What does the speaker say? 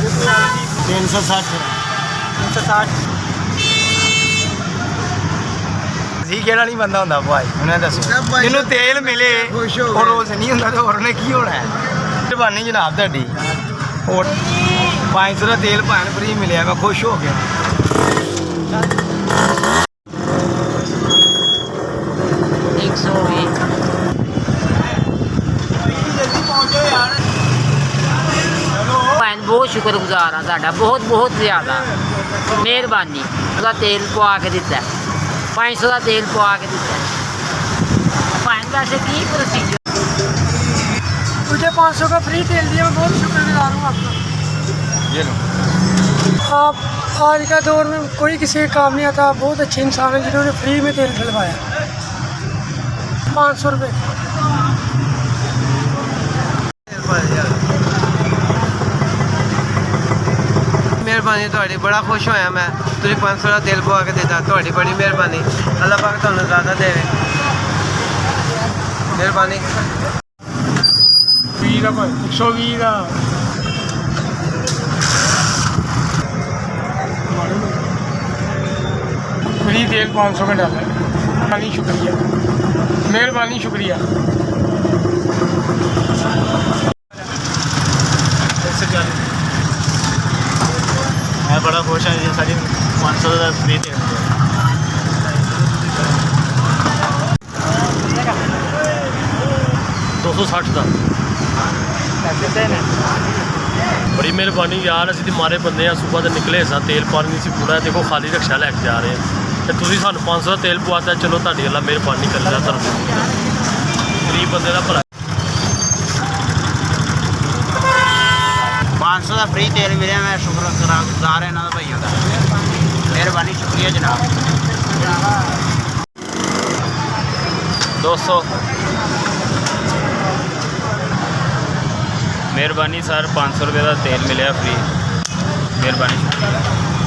360 360 जी केड़ा नहीं बंदा होंदा भाई उन्हें दसो जिन्हों तेल मिले और रोज नहीं होंदा तो और ने की होना है मेहरबानी जनाब तुहाडी और 500 का तेल भाण फ्री मिलिया मैं खुश हो गया बहुत शुक्रगुजार हाँ साडा बहुत बहुत ज़्यादा मेहरबानी उसका तेल पवा के दिता 500 का तेल पवा के दिता वैसे की प्रोसीजर मुझे 500 का फ्री तेल दिया मैं बहुत शुक्रगुजार हूँ आपका ये लो आप आज का दौर में कोई किसी का काम नहीं आता बहुत अच्छे इंसान हैं जिन्होंने फ्री में तेल डलवाया 500 रुपये मेहरबानी थोड़ी बड़ा खुश होया मैं तुझे 500 का तेल पवा के देता थोड़ी बड़ी मेहरबानी अल्लाह पाक तुहानू ज़्यादा देवे मेहरबानी 120 का 120 का फ्री तेल 500 का डाला मेहरबानी शुक्रिया मेहरबानी शुक्रिया मैं बड़ा खुश हाँ ये सारी 500 का फ्री तेल 260 का बड़ी मेहरबानी यार असं तो मारे बंदे हैं सुबह तो निकले सा तेल पानी से पूरा देखो खाली रिक्शा लैके जा रहे हैं तो तुम सानू 500 का तेल पवाता चलो तुहाडी अल्लाह मेहरबानी कर रहा गरीब बंदे का भला 500 का फ्री तेल मिले मैं शुक्रगुजार इन्हों का भाइयों का मेहरबानी शुक्रिया जनाब 200 मेहरबानी सर 500 रुपये का तेल मिले फ्री मेहरबानी